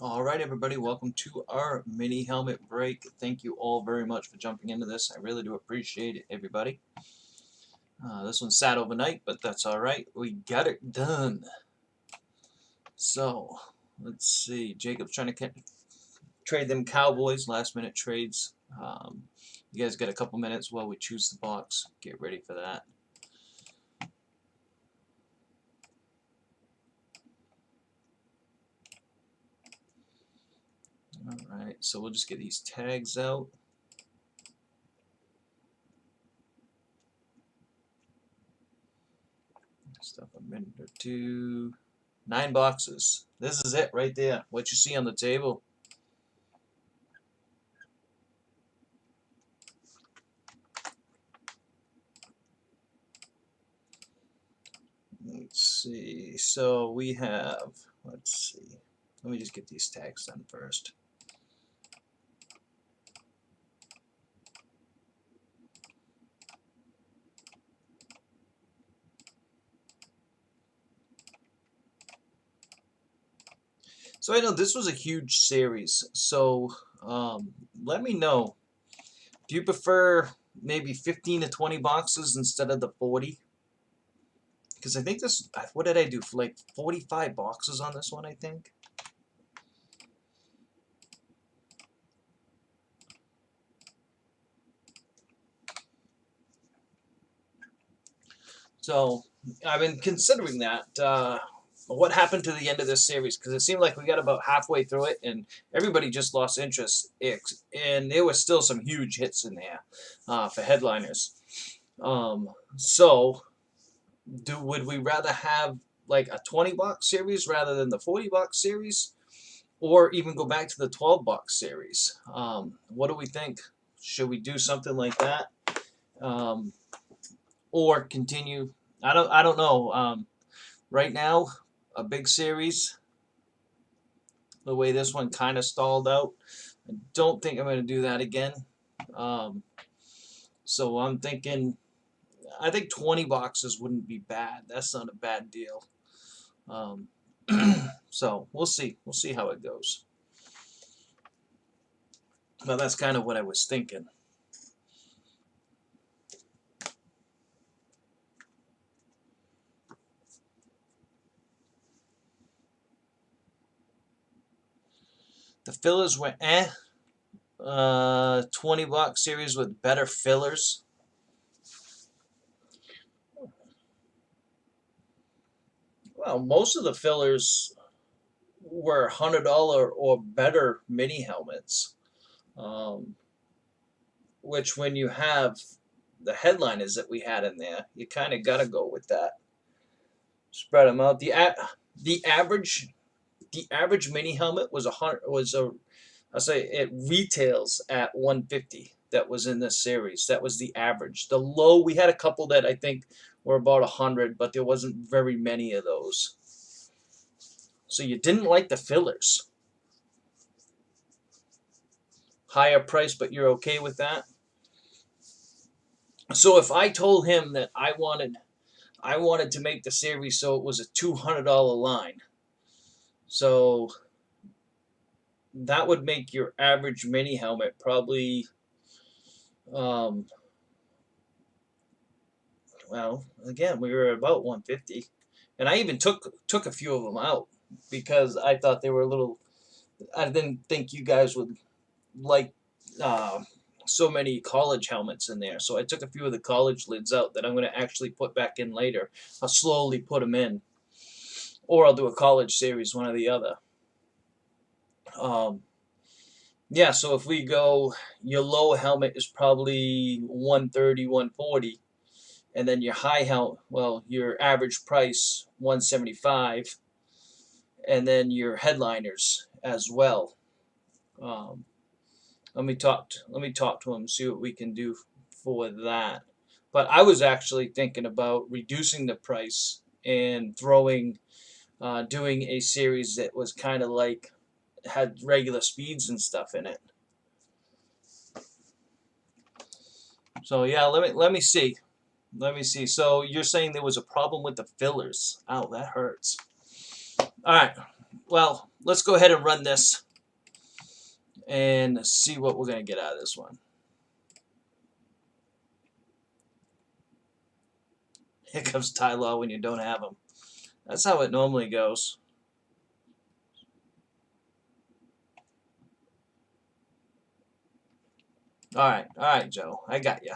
All right, everybody, welcome to our mini helmet break. Thank you all very much for jumping into this. I really do appreciate it, everybody. This one sat overnight, but that's all right. We got it done. So, let's see. Jacob's trying to trade them Cowboys, last-minute trades. You guys got a couple minutes while we choose the box. Get ready for that. Alright, so we'll just get these tags out. Stuff a minute or two. 9 boxes. This is it right there. What you see on the table. Let's see. So we have, let's see. Let me just get these tags done first. So I know this was a huge series, so let me know. Do you prefer maybe 15 to 20 boxes instead of the 40? Because I think this, what did I do? For like 45 boxes on this one, I think. So I've been considering that. What happened to the end of this series? Because it seemed like we got about halfway through it, and everybody just lost interest. And there were still some huge hits in there for headliners. So, would we rather have like a 20-box series rather than the 40-box series, or even go back to the 12-box series? What do we think? Should we do something like that, or continue? I don't know. Right now, a big series, the way this one kind of stalled out, I don't think I'm going to do that again. So I'm thinking, I think 20 boxes wouldn't be bad. That's not a bad deal. So we'll see. We'll see how it goes. Well, that's kind of what I was thinking. The fillers were 20-box series with better fillers. Well, most of the fillers were $100 or better mini helmets, which when you have the headliners that we had in there, you kind of got to go with that. Spread them out. The average mini helmet was I say it retails at 150. That was in this series. That was the average. The low, we had a couple that I think were about 100, but there wasn't very many of those. So you didn't like the fillers. Higher price, but you're okay with that? So if I told him that I wanted to make the series so it was a $200 line, so that would make your average mini helmet probably, well, again, we were about 150, and I even took a few of them out because I thought they were a little. I didn't think you guys would like so many college helmets in there, so I took a few of the college lids out that I'm going to actually put back in later. I'll slowly put them in, or I'll do a college series, one or the other. Yeah, so if we go, your low helmet is probably 130, 140, and then your high helmet, well, your average price 175, and then your headliners as well. Let me talk to him, see what we can do for that. But I was actually thinking about reducing the price and doing a series that was kind of like had regular speeds and stuff in it. So yeah, let me see. Let me see. So you're saying there was a problem with the fillers? Ow, that hurts. All right. well, let's go ahead and run this and see what we're going to get out of this one. Here comes Ty Law when you don't have him. That's how it normally goes. All right, Joe. I got you.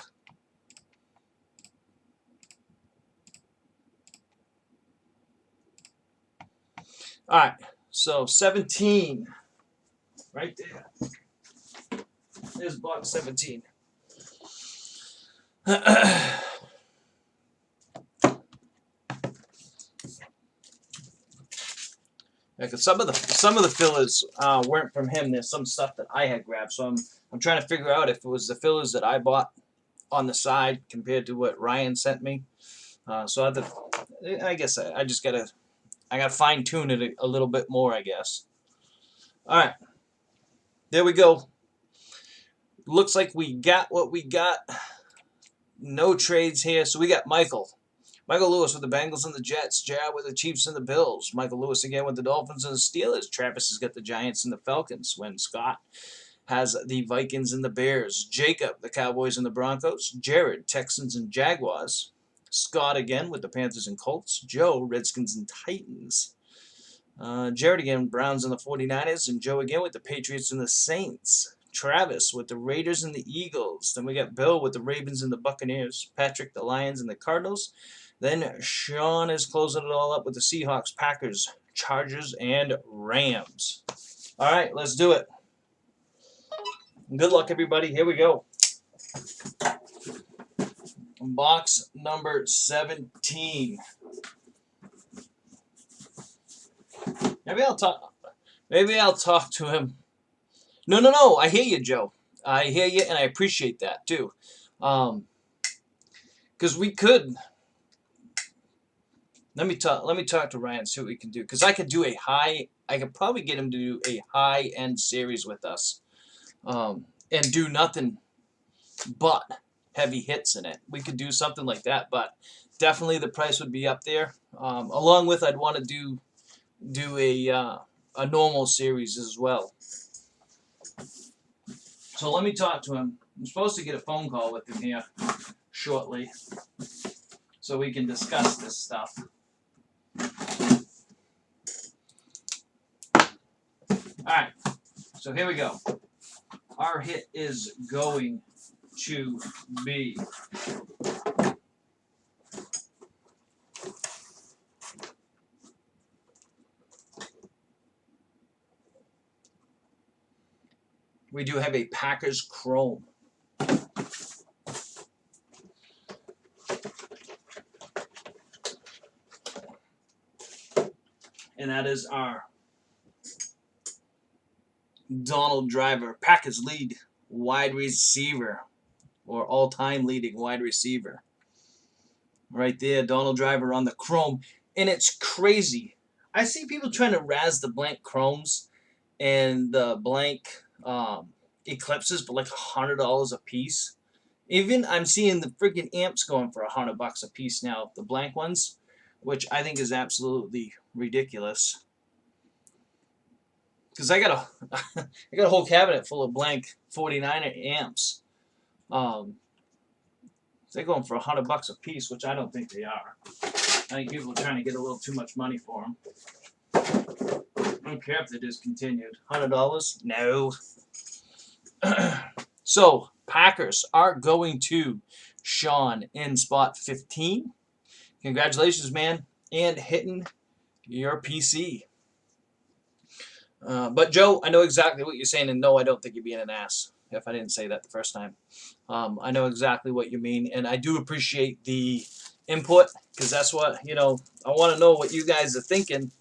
All right, so 17. Right there. There's box 17. Yeah, because some of the fillers weren't from him. There's some stuff that I had grabbed, so I'm trying to figure out if it was the fillers that I bought on the side compared to what Ryan sent me. So I guess I just gotta fine tune it a little bit more, I guess. All right, there we go. Looks like we got what we got. No trades here, so we got Michael Lewis with the Bengals and the Jets. Jared with the Chiefs and the Bills. Michael Lewis again with the Dolphins and the Steelers. Travis has got the Giants and the Falcons. When Scott has the Vikings and the Bears. Jacob, the Cowboys and the Broncos. Jared, Texans and Jaguars. Scott again with the Panthers and Colts. Joe, Redskins and Titans. Jared again, Browns and the 49ers. And Joe again with the Patriots and the Saints. Travis with the Raiders and the Eagles. Then we got Bill with the Ravens and the Buccaneers. Patrick, the Lions and the Cardinals. Then Sean is closing it all up with the Seahawks, Packers, Chargers, and Rams. All right, let's do it. Good luck, everybody. Here we go. Box number 17. Maybe I'll talk to him. No. I hear you, Joe. I hear you, and I appreciate that too. Because we could. Let me talk to Ryan, see what we can do. Because I could probably get him to do a high-end series with us, and do nothing but heavy hits in it. We could do something like that, but definitely the price would be up there. Along with, I'd want to do a normal series as well. So let me talk to him. I'm supposed to get a phone call with him here shortly, so we can discuss this stuff. Alright, so here we go. Our hit is going to be we do have a Packers Chrome. And that is our Donald Driver, Packers lead wide receiver, or all-time leading wide receiver. Right there, Donald Driver on the Chrome. And it's crazy. I see people trying to razz the blank Chromes and the blank Eclipses for like $100 a piece. Even I'm seeing the freaking amps going for $100 a piece now, the blank ones, which I think is absolutely ridiculous. Because I got a whole cabinet full of blank 49er amps. They're going for $100 a piece, which I don't think they are. I think people are trying to get a little too much money for them. I don't care if they're discontinued. $100? No. So, Packers are going to Sean in spot 15. Congratulations, man, and hitting your PC. But, Joe, I know exactly what you're saying, and no, I don't think you're being an ass, if I didn't say that the first time. I know exactly what you mean, and I do appreciate the input, because that's what, I want to know what you guys are thinking,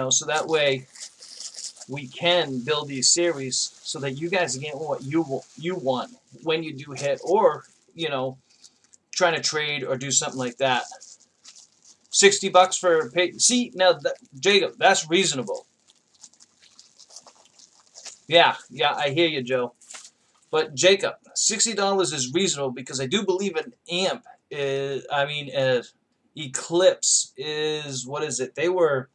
so that way we can build these series so that you guys get what you want when you do hit, or, trying to trade or do something like that. $60 for pay. See, now, Jacob, that's reasonable. Yeah, I hear you, Joe. But Jacob, $60 is reasonable because I do believe an amp Eclipse is, what is it? They were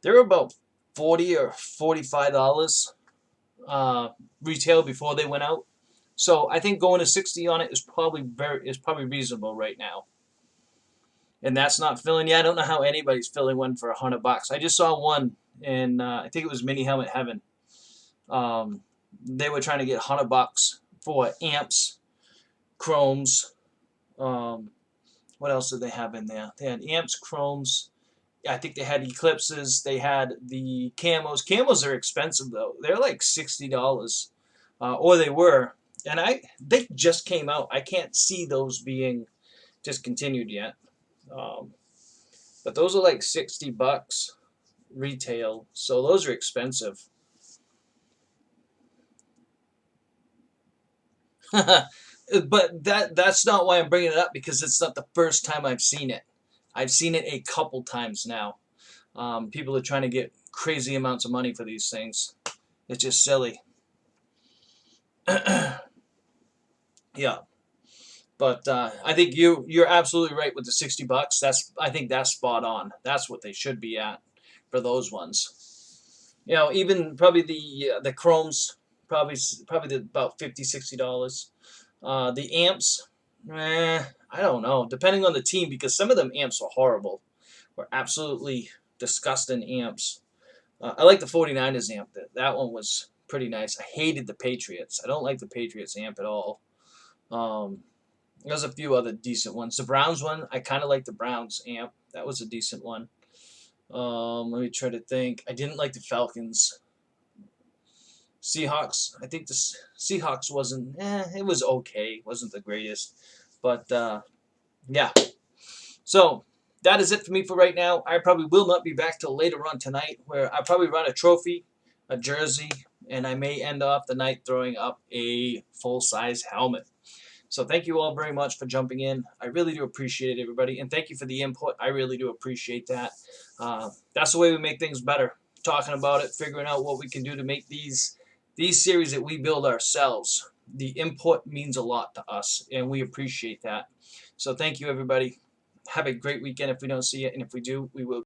They were about $40 or $45 retail before they went out. So I think going to 60 on it is probably reasonable right now. And that's not filling. Yeah, I don't know how anybody's filling one for $100. I just saw one, and I think it was Mini Helmet Heaven. They were trying to get $100 for amps, chromes. What else did they have in there? They had amps, chromes. I think they had eclipses. They had the camos. Camos are expensive though. They're like $60, or they were. And they just came out. I can't see those being discontinued yet. But those are like $60 retail. So those are expensive. But that's not why I'm bringing it up, because it's not the first time I've seen it. I've seen it a couple times now. People are trying to get crazy amounts of money for these things. It's just silly. Yeah, but I think you're absolutely right with the $60. I think that's spot on. That's what they should be at for those ones. Even probably the chromes, probably about $50-$60. The amps, I don't know. Depending on the team, because some of them amps were horrible, were absolutely disgusting amps. I like the 49ers amp. That one was pretty nice. I hated the Patriots. I don't like the Patriots amp at all. There's a few other decent ones. The Browns one, I kind of like the Browns amp. That was a decent one. Let me try to think. I didn't like the Falcons. Seahawks, I think the Seahawks wasn't, it was okay. It wasn't the greatest. But, yeah. So, that is it for me for right now. I probably will not be back till later on tonight, where I probably run a trophy, a jersey, and I may end off the night throwing up a full-size helmet. So thank you all very much for jumping in. I really do appreciate it, everybody. And thank you for the input. I really do appreciate that. That's the way we make things better. Talking about it, figuring out what we can do to make these series that we build ourselves. The input means a lot to us, and we appreciate that. So thank you, everybody. Have a great weekend if we don't see it, and if we do, we will.